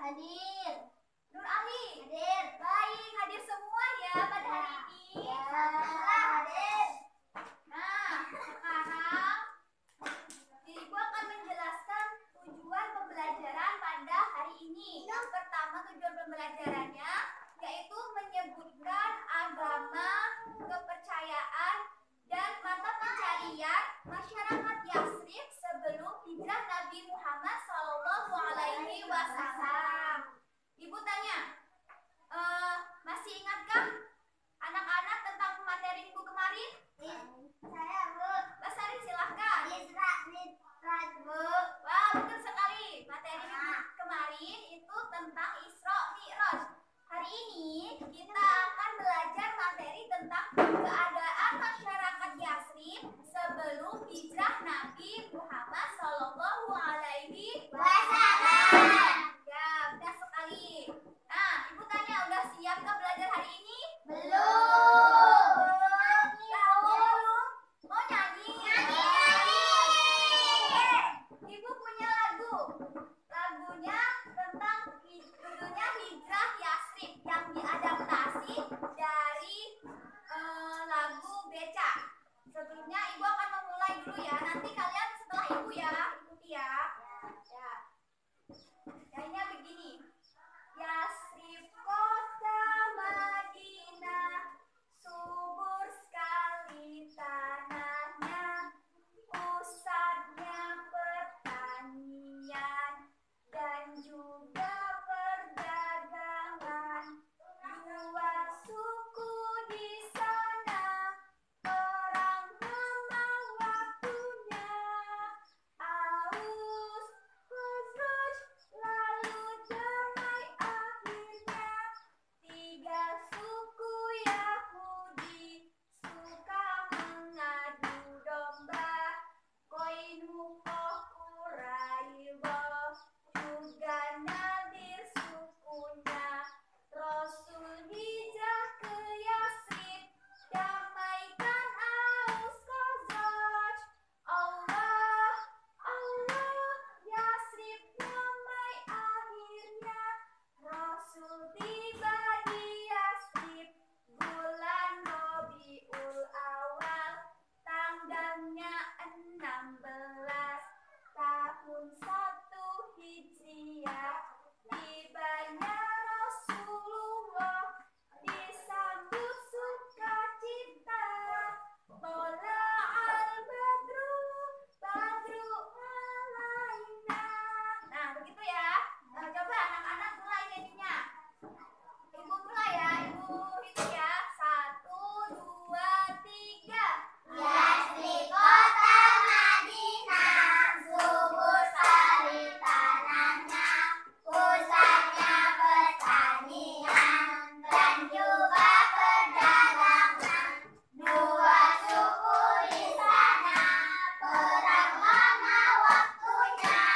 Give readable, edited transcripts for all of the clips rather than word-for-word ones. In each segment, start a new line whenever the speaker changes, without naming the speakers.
Hadir.
Nur Ali.
Hadir.
Baik, hadir semua ya pada hari ini.
Hadir.
Nah, sekarang Ibu akan menjelaskan tujuan pembelajaran pada hari ini. Yang pertama, tujuan pembelajarannya yaitu menyebutkan agama, kepercayaan, dan mata pencarian masyarakat Yathrib sebelum hijrah Nabi Muhammad SAW. Ibu tanya, masih ingatkah anak-anak tentang materi minggu kemarin?
Saya Bu.
Basari silahkan.
Isra Mi'raj Bu.
Wah, betul sekali. Materi minggu kemarin itu tentang Isra Mi'raj. Hari ini kita akan belajar materi tentang keadaan masyarakat Yathrib sebelum hijrah Nabi Muhammad SAW. Ya, benar sekali. Nah, Ibu tanya, udah siapkah belajar hari ini?
Belum.
Belum. Mau nyanyi? Ibu punya lagu. Lagunya tentang judulnya Hijrah Yathrib yang diadaptasi dari lagu Beca. Sebelumnya Ibu akan memulai dulu ya. Nanti kalian setelah Ibu ya, ikuti ya. Ya. Nyanyinya begini. Yathrib kota Madinah, subur sekali tanahnya, pusatnya pertanian dan juga perdagangan. Dua suku di sana, perang memang waktunya. Aus, Khazraj, lalu damai akhirnya. Tiga suku Yahudi suka mengadu domba. Qainuqah, Quraidah, juga Nadir sukunya. Rasul hijrah ke Yathrib, damaikan Aus Khazraj. Allah, Allah, Yathrib damai akhirnya. Rasul tiba di Yathrib bulan Rabiul Awal, tanggalnya 16 tahun 1 Hijriah. Tibanya Rasulullah disambut sukacita. Tola al-badru, badru alaina. Nah, begitu ya. Coba anak-anak mulai nyanyinya. Ibu mulai ya, Ibu hitung ya. 1, 2, 3.
Yathrib kota Madinah, subur sekali tanahnya, pusatnya pertanian dan juga perdagangan. Dua suku di sana, perang lama waktunya.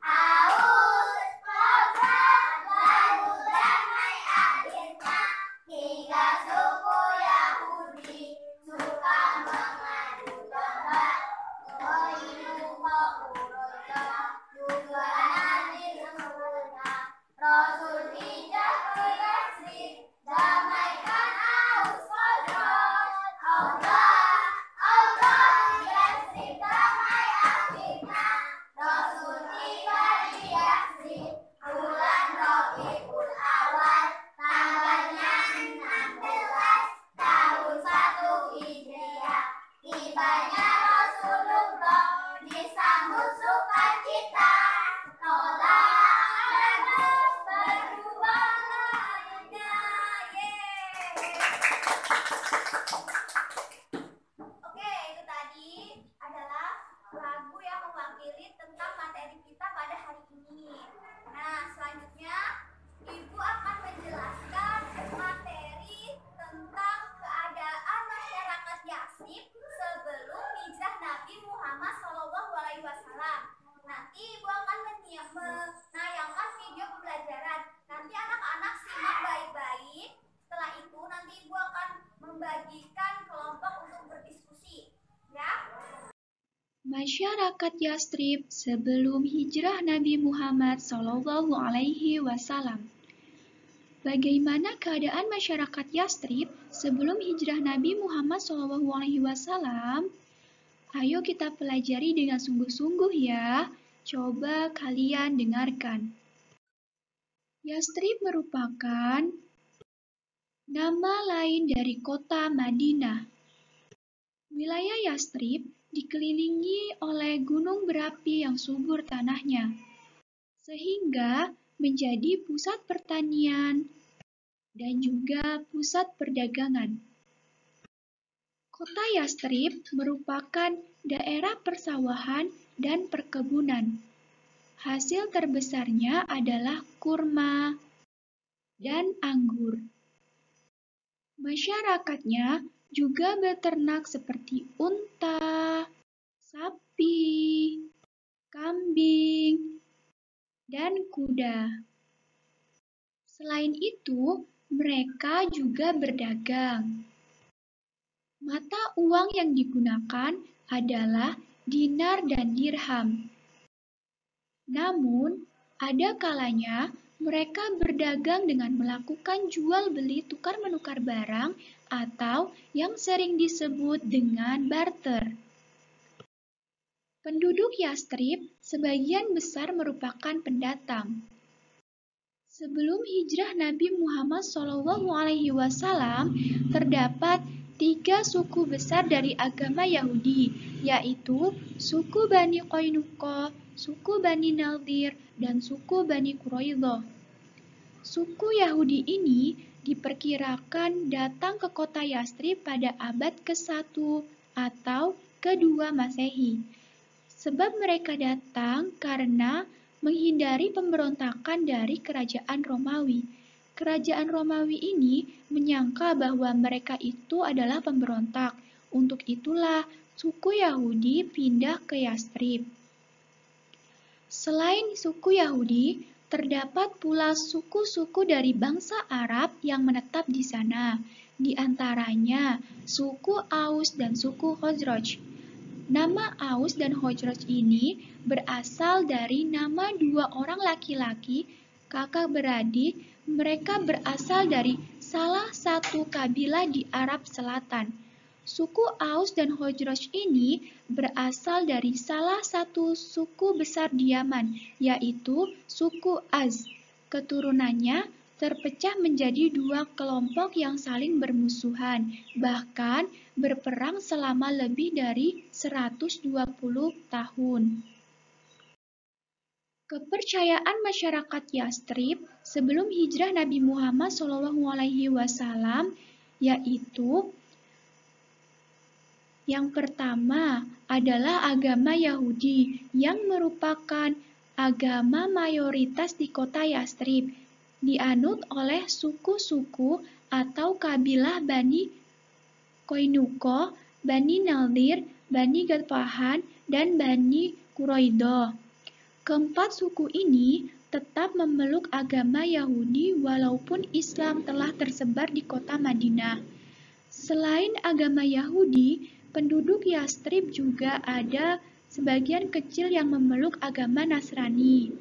Aus, Khazraj, lalu damai akhirnya. Tiga suku Yahudi suka mengadu domba. Qainuqah, Quraidah, juga Nadir sukunya. Rasul hijrah ke Yathrib, damaikan Aus Khazraj. Allah, Allah, Yathrib damai akhirnya. Rasul tiba di Yathrib bulan Rabiul Awal, tanggalnya 16 tahun 1 Hijriah. Tibanya Rasulullah disambut sukacita. Tola al-badru, badru alaina.
Oke, itu tadi adalah lagu yang mewakili tentang materi kita pada hari ini. Nah, selanjutnya Ibu akan menjelaskan materi tentang keadaan masyarakat Yathrib sebelum hijrah Nabi Muhammad SAW. Nanti Ibu akan menayangkan video pembelajaran. Nanti anak-anak simak baik-baik. Setelah itu nanti Ibu akan membagikan kelompok untuk berdiskusi. Ya.
Masyarakat Yastrib sebelum hijrah Nabi Muhammad SAW. Bagaimana keadaan masyarakat Yastrib sebelum hijrah Nabi Muhammad SAW? Ayo kita pelajari dengan sungguh-sungguh ya. Coba kalian dengarkan. Yastrib merupakan nama lain dari kota Madinah. Wilayah Yastrib dikelilingi oleh gunung berapi yang subur tanahnya, sehingga menjadi pusat pertanian dan juga pusat perdagangan. Kota Yastrib merupakan daerah persawahan dan perkebunan. Hasil terbesarnya adalah kurma dan anggur. Masyarakatnya juga beternak seperti unta, sapi, kambing, dan kuda. Selain itu, mereka juga berdagang. Mata uang yang digunakan adalah dinar dan dirham. Namun, ada kalanya mereka berdagang dengan melakukan jual beli tukar-menukar barang atau yang sering disebut dengan barter. Penduduk Yastrib sebagian besar merupakan pendatang. Sebelum hijrah Nabi Muhammad SAW, terdapat 3 suku besar dari agama Yahudi, yaitu suku Bani Qainuqa, suku Bani Nadir, dan suku Bani Quraidah. Suku Yahudi ini diperkirakan datang ke kota Yastrib pada abad ke-1 atau ke-2 Masehi. Sebab mereka datang karena menghindari pemberontakan dari kerajaan Romawi. Kerajaan Romawi ini menyangka bahwa mereka itu adalah pemberontak. Untuk itulah suku Yahudi pindah ke Yastrib. Selain suku Yahudi, terdapat pula suku-suku dari bangsa Arab yang menetap di sana. Di antaranya suku Aus dan suku Khazraj. Nama Aus dan Khazraj ini berasal dari nama 2 orang laki-laki, kakak beradik. Mereka berasal dari salah satu kabilah di Arab Selatan. Suku Aus dan Khazraj ini berasal dari salah satu suku besar di Yaman, yaitu suku Az. Keturunannya terpecah menjadi 2 kelompok yang saling bermusuhan, bahkan berperang selama lebih dari 120 tahun. Kepercayaan masyarakat Yastrib sebelum hijrah Nabi Muhammad SAW yaitu yang pertama adalah agama Yahudi yang merupakan agama mayoritas di kota Yastrib, dianut oleh suku-suku atau kabilah Bani Qainuqa, Bani Nadir, Bani Ghatfan, dan Bani Quraidah. Keempat suku ini tetap memeluk agama Yahudi walaupun Islam telah tersebar di kota Madinah. Selain agama Yahudi, penduduk Yastrib juga ada sebagian kecil yang memeluk agama Nasrani.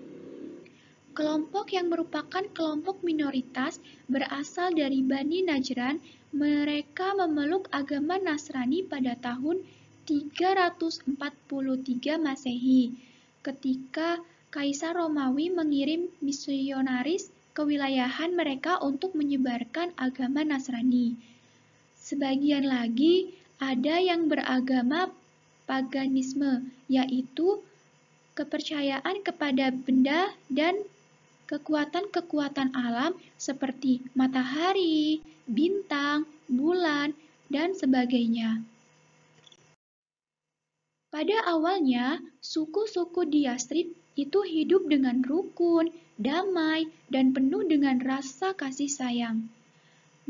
Kelompok yang merupakan kelompok minoritas berasal dari Bani Najran. Mereka memeluk agama Nasrani pada tahun 343 Masehi, ketika Kaisar Romawi mengirim misionaris ke wilayahan mereka untuk menyebarkan agama Nasrani. Sebagian lagi ada yang beragama paganisme, yaitu kepercayaan kepada benda dan kekuatan-kekuatan alam seperti matahari, bintang, bulan, dan sebagainya. Pada awalnya, suku-suku di Yastrib itu hidup dengan rukun, damai, dan penuh dengan rasa kasih sayang.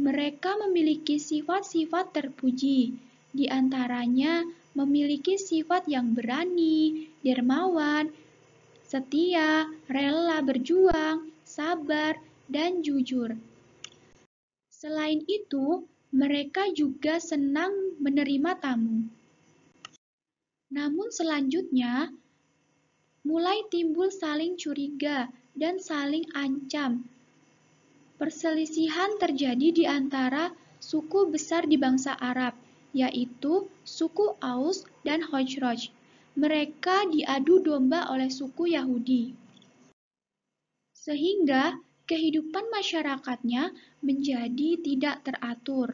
Mereka memiliki sifat-sifat terpuji, di antaranya memiliki sifat yang berani, dermawan, setia, rela berjuang, sabar, dan jujur. Selain itu, mereka juga senang menerima tamu. Namun selanjutnya mulai timbul saling curiga dan saling ancam. Perselisihan terjadi di antara suku besar di bangsa Arab, yaitu suku Aus dan Khazraj. Mereka diadu domba oleh suku Yahudi, sehingga kehidupan masyarakatnya menjadi tidak teratur.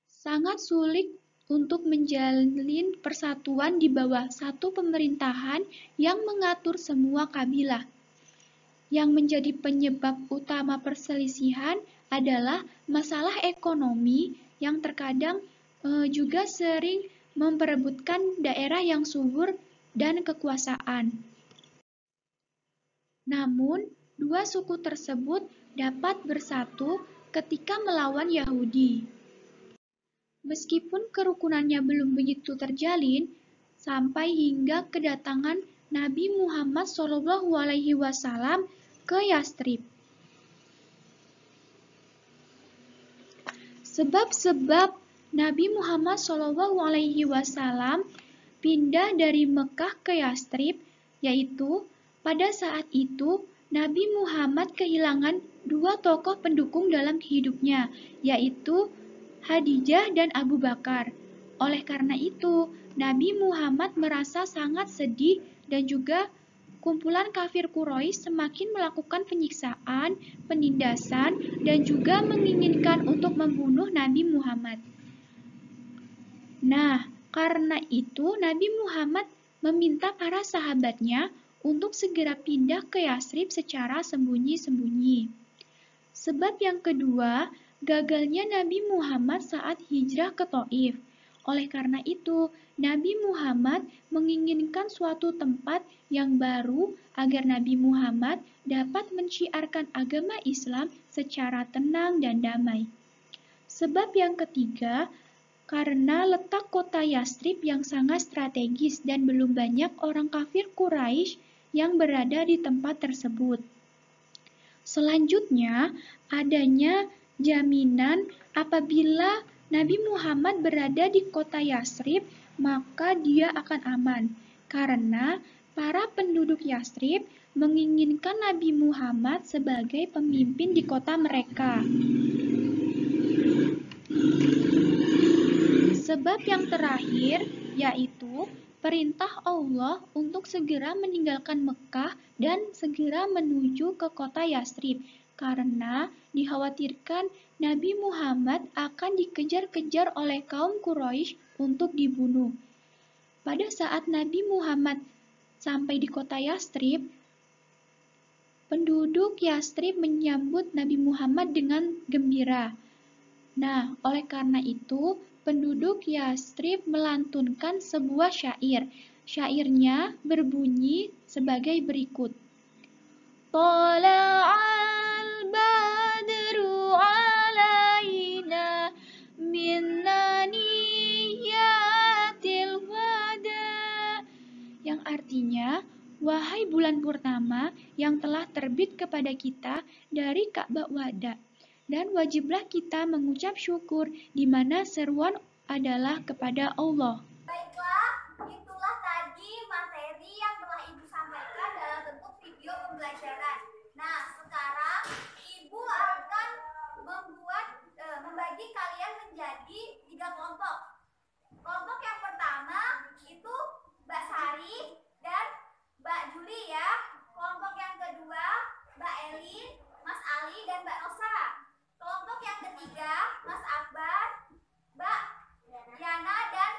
Sangat sulit untuk menjalin persatuan di bawah satu pemerintahan yang mengatur semua kabilah. Yang menjadi penyebab utama perselisihan adalah masalah ekonomi yang terkadang juga sering memperebutkan daerah yang subur dan kekuasaan. Namun, dua suku tersebut dapat bersatu ketika melawan Yahudi. Meskipun kerukunannya belum begitu terjalin, sampai hingga kedatangan Nabi Muhammad SAW ke Yastrib. Sebab-sebab Nabi Muhammad SAW pindah dari Mekah ke Yastrib, yaitu pada saat itu Nabi Muhammad kehilangan dua tokoh pendukung dalam hidupnya, yaitu Khadijah dan Abu Bakar. Oleh karena itu, Nabi Muhammad merasa sangat sedih dan juga kumpulan kafir Quraisy semakin melakukan penyiksaan, penindasan, dan juga menginginkan untuk membunuh Nabi Muhammad. Nah, karena itu Nabi Muhammad meminta para sahabatnya untuk segera pindah ke Yastrib secara sembunyi-sembunyi. Sebab yang kedua, gagalnya Nabi Muhammad saat hijrah ke Thaif. Oleh karena itu, Nabi Muhammad menginginkan suatu tempat yang baru agar Nabi Muhammad dapat menciarkan agama Islam secara tenang dan damai. Sebab yang ketiga, karena letak kota Yastrib yang sangat strategis dan belum banyak orang kafir Quraisy yang berada di tempat tersebut. Selanjutnya, adanya jaminan apabila Nabi Muhammad berada di kota Yastrib, maka dia akan aman. Karena para penduduk Yastrib menginginkan Nabi Muhammad sebagai pemimpin di kota mereka. Sebab yang terakhir yaitu perintah Allah untuk segera meninggalkan Mekah dan segera menuju ke kota Yastrib, karena dikhawatirkan Nabi Muhammad akan dikejar-kejar oleh kaum Quraisy untuk dibunuh. Pada saat Nabi Muhammad sampai di kota Yastrib, penduduk Yastrib menyambut Nabi Muhammad dengan gembira. Nah, oleh karena itu, penduduk Yastrib melantunkan sebuah syair. Syairnya berbunyi sebagai berikut. Tala'al badru alaina min naniyatil wada. Yang artinya, wahai bulan purnama yang telah terbit kepada kita dari Ka'bah Wada. Dan wajiblah kita mengucap syukur di mana seruan adalah kepada Allah.
Baiklah, itulah tadi materi yang telah Ibu sampaikan dalam bentuk video pembelajaran. Nah, sekarang Ibu akan membagi kalian menjadi 3 kelompok. Kelompok yang pertama itu Mbak Sari dan Mbak Juli ya. Kelompok yang kedua Mbak Elin, Mas Ali, dan Mbak Nosa. Kelompok yang ketiga Mas Akbar, Mbak Yana, dan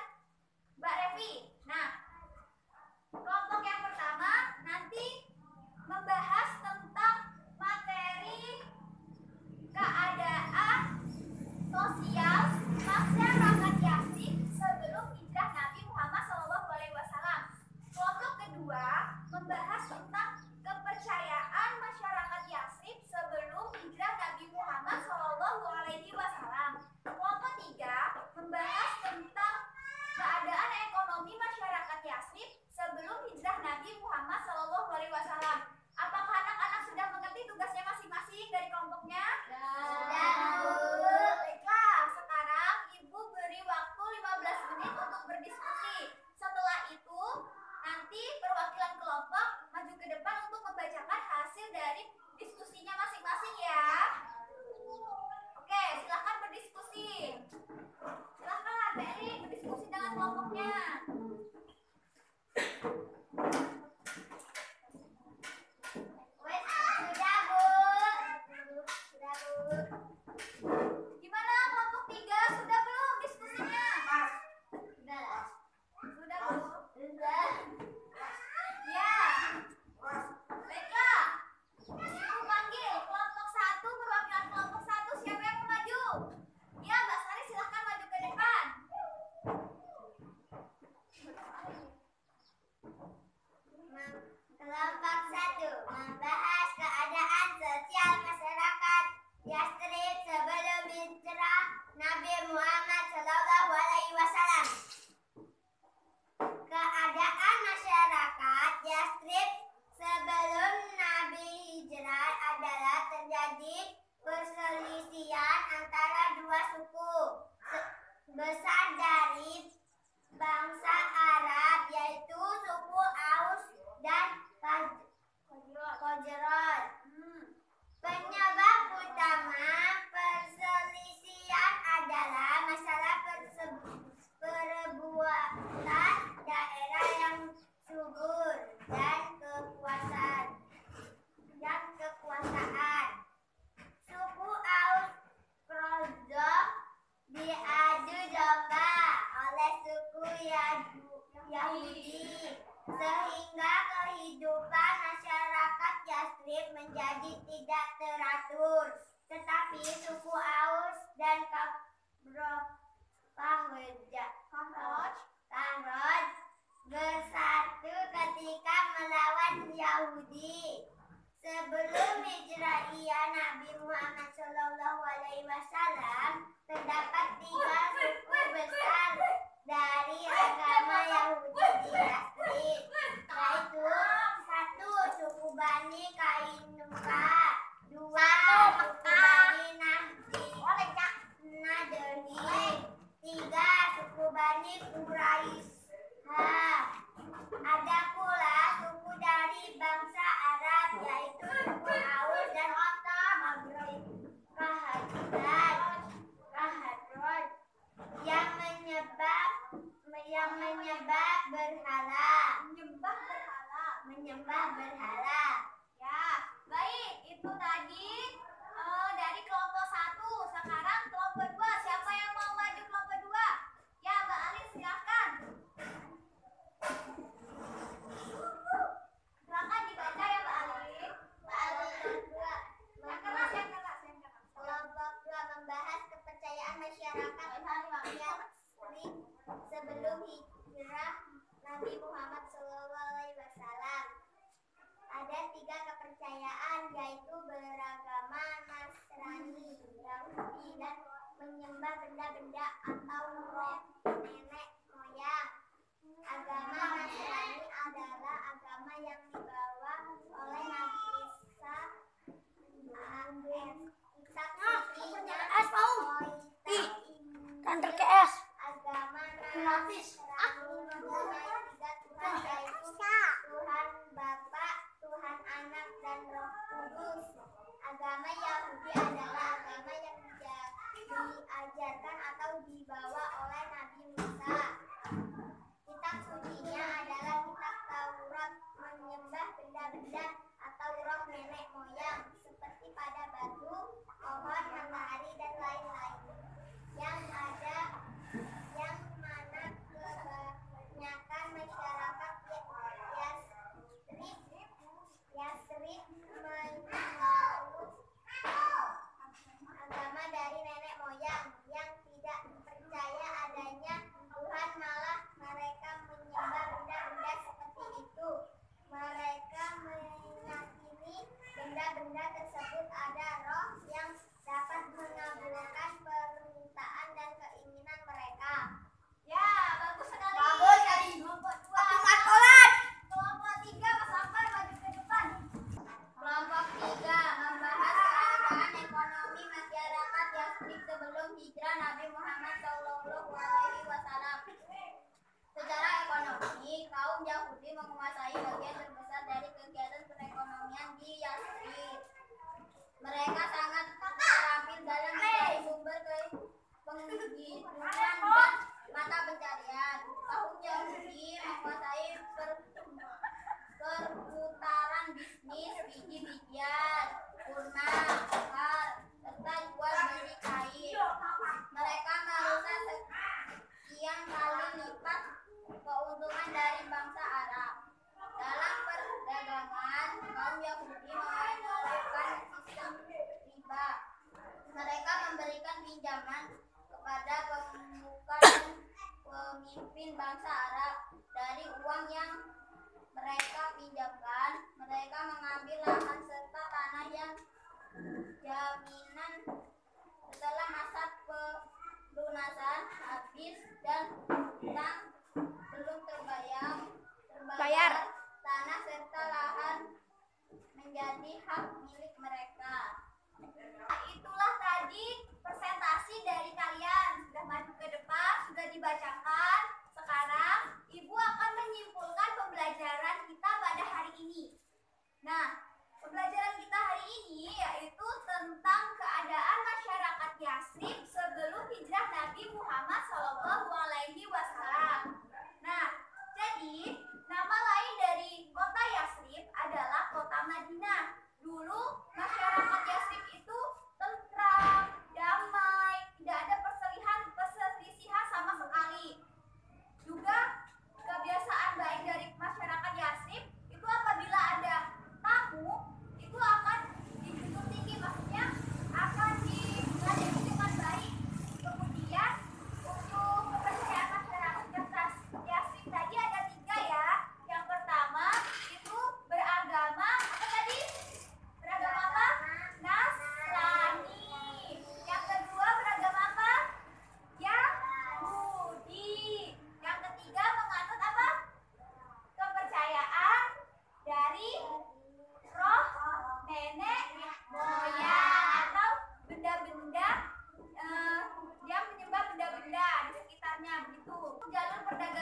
besar dari bangsa Arab, yaitu suku Aus dan Khazraj. Penyebab utama perselisihan adalah masalah perebutan daerah yang subur dan kekuasaan. Suku Aus Khazraj diadu domba oleh suku Yahudi, sehingga kehidupan masyarakat Yathrib menjadi tidak teratur. Tetapi suku Aus dan Khazraj bersatu ketika melawan Yahudi. Sebelum hijrah Nabi Muhammad SAW, terdapat 3 suku besar dari agama Yahudi di Yathrib, yaitu 1. Suku Bani Kainuka, 2. Suku Bani Nahdli, 3. Suku Bani Quraisy. Ada pula suku dari bangsa Arab, yaitu suku Aus dan Khazraj, yang menyembah berhala.
Ya, baik. Itu tadi dari kelompok 1. Sekarang kelompok 2. Siapa yang mau maju kelompok 2? Ya, Mbak Ali silakan. Silakan dibaca ya Mbak Ali. Yang keras.
Kelompok 2 membahas kepercayaan masyarakat Yathrib sebelum hijrah Nabi Muhammad SAW. Ada 3 kepercayaan, yaitu beragama Nasrani, Yahudi, dan menyembah benda-benda atau roh nenek moyang. Agama Nasrani adalah agama yang dibawa oleh Nabi Isa kitab sucinya Agama Nasrani mempunyai 3 Tuhan, yaitu Tuhan Bapa, Tuhan Anak, dan Roh Kudus. Agama Yahudi adalah agama yang diajarkan atau dibawa oleh Nabi Musa. Kitab sucinya adalah kitab Taurat, menyembah benda-benda atau roh nenek moyang seperti pada batu, pohon, matahari, dan lain-lain. Yang mana kebanyakan masyarakat Yathrib menganut agama dari nenek moyang yang tidak percaya adanya Tuhan, malah mereka menyembah benda-benda seperti itu. Mereka meyakini benda-benda tersebut ada roh yang dapat mengabulkan permintaan dan keinginan mereka.
Ya, bagus sekali. Kelompok 2. Kelompok 3, Mas Akbar maju ke depan.
Kelompok 3 membahas keadaan ekonomi masyarakat Yathrib sebelum hijrah Nabi Muhammad SAW. Secara ekonomi, kaum Yahudi menguasai bagian terbesar dari kegiatan perekonomian di Yathrib. Mereka sangat terampil dalam mencari sumber penghidupan dan mata pencarian. Kaum Yahudi menguasai perputaran bisnis biji-bijian, kurma, bakar, serta jual beli kain. Mereka merusak sekian kali lipat keuntungan dari bangsa Arab. Dalam perdagangan, kaum Yahudi menerapkan sistem riba. Mereka memberikan pinjaman kepada pemuka dan pemimpin bangsa Arab. Dari uang yang mereka pinjamkan, mereka mengambil lahan serta tanah yang jaminan. Setelah masa pelunasan habis dan utang belum terbayar, tanah serta lahan menjadi hak milik mereka.
Nah, itulah tadi presentasi dari kalian. Sudah maju ke depan.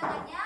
pegangannya